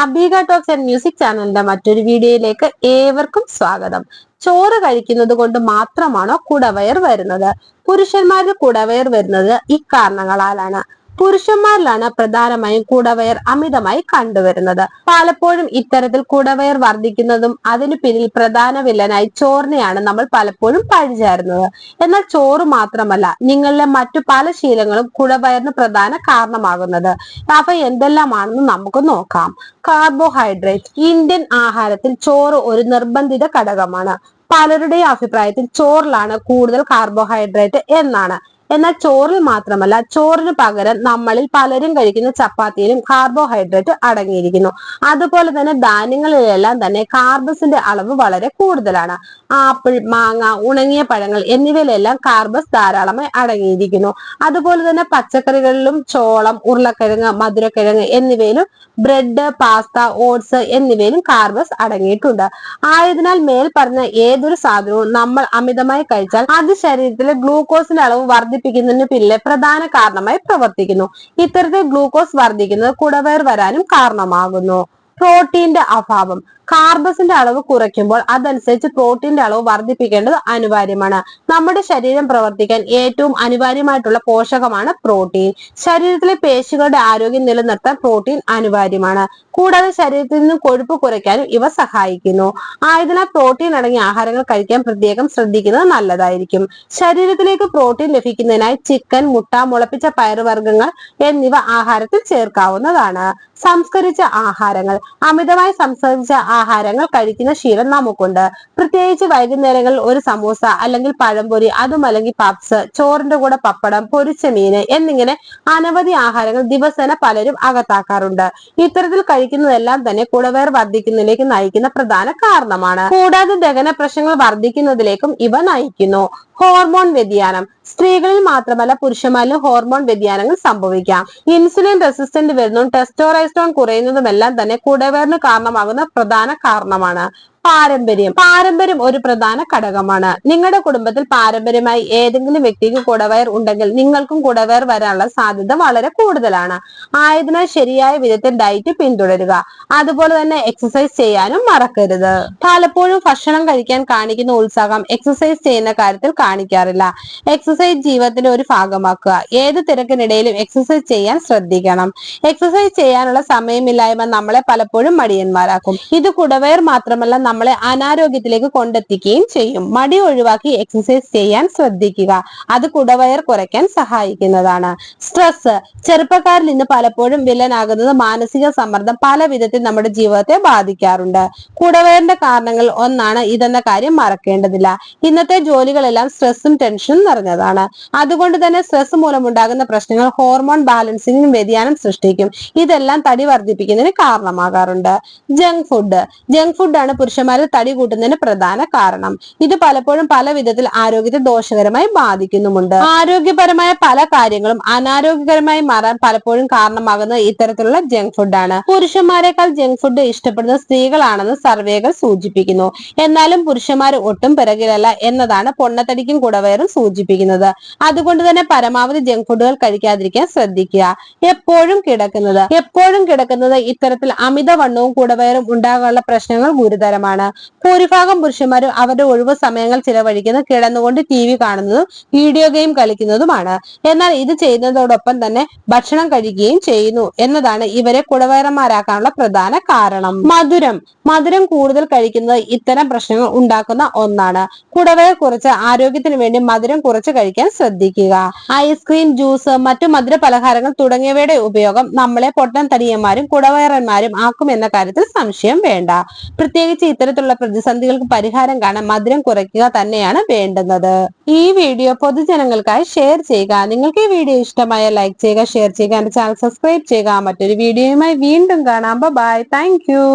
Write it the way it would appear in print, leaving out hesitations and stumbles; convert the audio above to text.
അബിക talks and music ചാനലിന്റെ മറ്റൊരു വീഡിയോയിലേക്ക് ഏവർക്കും സ്വാഗതം. ചോറ് കഴിക്കുന്നത് കൊണ്ട് മാത്രമാണോ കുടവയർ വരുന്നത്? പുരുഷന്മാരിൽ കുടവയർ വരുന്നത് ഇക്കാരണങ്ങളാലാണ്. പുരുഷന്മാരിലാണ് പ്രധാനമായും കുടവയർ അമിതമായി കണ്ടുവരുന്നത്. പലപ്പോഴും ഇത്തരത്തിൽ കുടവയർ വർദ്ധിക്കുന്നതും അതിനു പിന്നിൽ പ്രധാന വില്ലനായി ചോറിനെയാണ് നമ്മൾ പലപ്പോഴും പഴിചാരുന്നത്. എന്നാൽ ചോറ് മാത്രമല്ല, നിങ്ങളിലെ മറ്റു പല ശീലങ്ങളും കുടവയറിന് പ്രധാന കാരണമാകുന്നത്. അവ എന്തെല്ലാമാണെന്ന് നമുക്ക് നോക്കാം. കാർബോഹൈഡ്രേറ്റ്. ഇന്ത്യൻ ആഹാരത്തിൽ ചോറ് ഒരു നിർബന്ധിത ഘടകമാണ്. പലരുടെയും അഭിപ്രായത്തിൽ ചോറിലാണ് കൂടുതൽ കാർബോഹൈഡ്രേറ്റ് എന്നാണ്. എന്നാൽ ചോറിൽ മാത്രമല്ല, ചോറിന് പകരം നമ്മളിൽ പലരും കഴിക്കുന്ന ചപ്പാത്തിയിലും കാർബോഹൈഡ്രേറ്റ് അടങ്ങിയിരിക്കുന്നു. അതുപോലെ തന്നെ ധാന്യങ്ങളിലെല്ലാം തന്നെ കാർബസിന്റെ അളവ് വളരെ കൂടുതലാണ്. ആപ്പിൾ, മാങ്ങ, ഉണങ്ങിയ പഴങ്ങൾ എന്നിവയിലെല്ലാം കാർബസ് ധാരാളമായി അടങ്ങിയിരിക്കുന്നു. അതുപോലെ തന്നെ പച്ചക്കറികളിലും ചോളം, ഉരുളക്കിഴങ്ങ്, മധുരക്കിഴങ്ങ് എന്നിവയിലും ബ്രെഡ്, പാസ്ത, ഓട്സ് എന്നിവയിലും കാർബസ് അടങ്ങിയിട്ടുണ്ട്. ആയതിനാൽ മേൽ പറഞ്ഞ ഏതൊരു സാധനവും നമ്മൾ അമിതമായി കഴിച്ചാൽ അത് ശരീരത്തിലെ ഗ്ലൂക്കോസിന്റെ അളവ് വർദ്ധിപ്പിക്കുന്നതിന് പിന്നിലെ പ്രധാന കാരണമായി പ്രവർത്തിക്കുന്നു. ഇത്തരത്തിൽ ഗ്ലൂക്കോസ് വർദ്ധിക്കുന്നത് കുടവയർ വരാനും കാരണമാകുന്നു. പ്രോട്ടീന്റെ അഭാവം. കാർബസിന്റെ അളവ് കുറയ്ക്കുമ്പോൾ അതനുസരിച്ച് പ്രോട്ടീന്റെ അളവ് വർദ്ധിപ്പിക്കേണ്ടത് അനിവാര്യമാണ്. നമ്മുടെ ശരീരം പ്രവർത്തിക്കാൻ ഏറ്റവും അനിവാര്യമായിട്ടുള്ള പോഷകമാണ് പ്രോട്ടീൻ. ശരീരത്തിലെ പേശികളുടെ ആരോഗ്യം നിലനിർത്താൻ പ്രോട്ടീൻ അനിവാര്യമാണ്. കൂടാതെ ശരീരത്തിൽ നിന്നും കൊഴുപ്പ് കുറയ്ക്കാനും ഇവ സഹായിക്കുന്നു. ആയതിനാൽ പ്രോട്ടീൻ അടങ്ങിയ ആഹാരങ്ങൾ കഴിക്കാൻ പ്രത്യേകം ശ്രദ്ധിക്കുന്നത് നല്ലതായിരിക്കും. ശരീരത്തിലേക്ക് പ്രോട്ടീൻ ലഭിക്കുന്നതിനായി ചിക്കൻ, മുട്ട, മുളപ്പിച്ച പയറുവർഗ്ഗങ്ങൾ എന്നിവ ആഹാരത്തിൽ ചേർക്കാവുന്നതാണ്. സംസ്കരിച്ച ആഹാരങ്ങൾ. അമിതമായി സംസ്കരിച്ച ആഹാരങ്ങൾ കഴിക്കുന്ന ശീലം നമുക്കുണ്ട്. പ്രത്യേകിച്ച് വൈകുന്നേരങ്ങളിൽ ഒരു സമൂസ അല്ലെങ്കിൽ പഴംപൊരി, അതുമല്ലെങ്കിൽ പപ്സ്, ചോറിന്റെ കൂടെ പപ്പടം, പൊരിച്ച മീന് എന്നിങ്ങനെ അനവധി ആഹാരങ്ങൾ ദിവസേന പലരും അകത്താക്കാറുണ്ട്. ഇത്തരത്തിൽ കഴിക്കുന്നതെല്ലാം തന്നെ കുടവയർ വർദ്ധിക്കുന്നതിലേക്ക് നയിക്കുന്ന പ്രധാന കാരണമാണ്. കൂടാതെ ദഹന പ്രശ്നങ്ങൾ വർദ്ധിക്കുന്നതിലേക്കും ഇവ നയിക്കുന്നു. ഹോർമോൺ വ്യതിയാനം. സ്ത്രീകളിൽ മാത്രമല്ല പുരുഷന്മാരിലും ഹോർമോൺ വ്യതിയാനങ്ങൾ സംഭവിക്കാം. ഇൻസുലിൻ റെസിസ്റ്റന്റ് വരുന്നതും ടെസ്റ്റോറൈസ്റ്റോൺ കുറയുന്നതുമെല്ലാം തന്നെ കുടവയറിന് കാരണമാകുന്ന പ്രധാന കാരണമാണ്. പാരമ്പര്യം ഒരു പ്രധാന ഘടകമാണ്. നിങ്ങളുടെ കുടുംബത്തിൽ പാരമ്പര്യമായി ഏതെങ്കിലും വ്യക്തിക്ക് കുടവയർ ഉണ്ടെങ്കിൽ നിങ്ങൾക്കും കുടവയർ വരാനുള്ള സാധ്യത വളരെ കൂടുതലാണ്. ആയതിനാൽ ശരിയായ വിധത്തിൽ ഡയറ്റ് പിന്തുടരുക. അതുപോലെ തന്നെ എക്സസൈസ് ചെയ്യാനും മറക്കരുത്. പലപ്പോഴും ഭക്ഷണം കഴിക്കാൻ കാണിക്കുന്ന ഉത്സാഹം എക്സസൈസ് ചെയ്യുന്ന കാര്യത്തിൽ കാണിക്കാറില്ല. എക്സസൈസ് ജീവിതത്തിന്റെ ഒരു ഭാഗമാക്കുക. ഏത് തിരക്കിനിടയിലും എക്സസൈസ് ചെയ്യാൻ ശ്രദ്ധിക്കണം. എക്സസൈസ് ചെയ്യാനുള്ള സമയമില്ലായ്മ നമ്മളെ പലപ്പോഴും മടിയന്മാരാക്കും. ഇത് കുടവയർ മാത്രമല്ല, നമ്മളെ അനാരോഗ്യത്തിലേക്ക് കൊണ്ടെത്തിക്കുകയും ചെയ്യും. മടി ഒഴിവാക്കി എക്സസൈസ് ചെയ്യാൻ ശ്രദ്ധിക്കുക. അത് കുടവയർ കുറയ്ക്കാൻ സഹായിക്കുന്നതാണ്. സ്ട്രെസ്. ചെറുപ്പക്കാരിൽ ഇന്ന് പലപ്പോഴും വില്ലനാകുന്നത് മാനസിക സമ്മർദ്ദം പല വിധത്തിൽ നമ്മുടെ ജീവിതത്തെ ബാധിക്കാറുണ്ട്. കുടവയറിന്റെ കാരണങ്ങൾ ഒന്നാണ് ഇതെന്ന കാര്യം മറക്കേണ്ടതില്ല. ഇന്നത്തെ ജോലികളെല്ലാം സ്ട്രെസ്സും ടെൻഷനും നിറഞ്ഞതാണ്. അതുകൊണ്ട് തന്നെ സ്ട്രെസ് മൂലമുണ്ടാകുന്ന പ്രശ്നങ്ങൾ ഹോർമോൺ ബാലൻസിംഗിനും വ്യതിയാനം സൃഷ്ടിക്കും. ഇതെല്ലാം തടി വർദ്ധിപ്പിക്കുന്നതിന് കാരണമാകാറുണ്ട്. ജങ്ക് ഫുഡാണ് പുരുഷന്മാരിൽ തടി കൂട്ടുന്നതിന് പ്രധാന കാരണം. ഇത് പലപ്പോഴും പല വിധത്തിൽ ആരോഗ്യത്തെ ദോഷകരമായി ബാധിക്കുന്നുമുണ്ട്. ആരോഗ്യപരമായ പല കാര്യങ്ങളും അനാരോഗ്യകരമായി മാറാൻ പലപ്പോഴും കാരണമാകുന്നത് ഇത്തരത്തിലുള്ള ജങ്ക് ഫുഡാണ്. പുരുഷന്മാരെക്കാൾ ജങ്ക് ഫുഡ് ഇഷ്ടപ്പെടുന്ന സ്ത്രീകളാണെന്ന് സർവേകൾ സൂചിപ്പിക്കുന്നു. എന്നാലും പുരുഷന്മാർ ഒട്ടും പിറകിലല്ല എന്നതാണ് പൊണ്ണത്തടിക്കും കുടവയറും സൂചിപ്പിക്കുന്നത്. അതുകൊണ്ട് തന്നെ പരമാവധി ജങ്ക് ഫുഡുകൾ കഴിക്കാതിരിക്കാൻ ശ്രദ്ധിക്കുക. എപ്പോഴും കിടക്കുന്നത് ഇത്തരത്തിൽ അമിതവണ്ണവും കുടവയറും ഉണ്ടാകാനുള്ള പ്രശ്നങ്ങൾ ഗുരുതരമാണ്. ഭൂരിഭാഗം പുരുഷന്മാരും അവരുടെ ഒഴിവ് സമയങ്ങൾ ചിലവഴിക്കുന്നത് കിടന്നുകൊണ്ട് TV കാണുന്നതും വീഡിയോ ഗെയിം കളിക്കുന്നതുമാണ്. എന്നാൽ ഇത് ചെയ്യുന്നതോടൊപ്പം തന്നെ ഭക്ഷണം കഴിക്കുകയും ചെയ്യുന്നു എന്നതാണ് ഇവരെ കുടവയറന്മാരാക്കാനുള്ള പ്രധാന കാരണം. മധുരം കൂടുതൽ കഴിക്കുന്നത് ഇത്തരം പ്രശ്നങ്ങൾ ഉണ്ടാക്കുന്ന ഒന്നാണ്. കുടവയർ കുറച്ച് ആരോഗ്യത്തിന് വേണ്ടി മധുരം കുറച്ച് കഴിക്കാൻ ശ്രദ്ധിക്കുക. ഐസ്ക്രീം, ജ്യൂസ്, മറ്റു മധുര പലഹാരങ്ങൾ തുടങ്ങിയവയുടെ ഉപയോഗം നമ്മളെ പൊട്ടൻ തടിയന്മാരും കുടവയറന്മാരും ആക്കും എന്ന കാര്യത്തിൽ സംശയം വേണ്ട. പ്രത്യേകിച്ച് ഇത്തരത്തിലുള്ള പ്രതിസന്ധികൾക്ക് പരിഹാരം കാണാൻ മധുരം കുറയ്ക്കുക തന്നെയാണ് വേണ്ടുന്നത്. ഈ വീഡിയോ പൊതുജനങ്ങൾക്കായി ഷെയർ ചെയ്യുക. നിങ്ങൾക്ക് ഈ വീഡിയോ ഇഷ്ടമായ ലൈക്ക് ചെയ്യുക, ഷെയർ ചെയ്യുക, എന്റെ ചാനൽ സബ്സ്ക്രൈബ് ചെയ്യുക. മറ്റൊരു വീഡിയോയുമായി വീണ്ടും കാണാം. ബൈ. Thank you.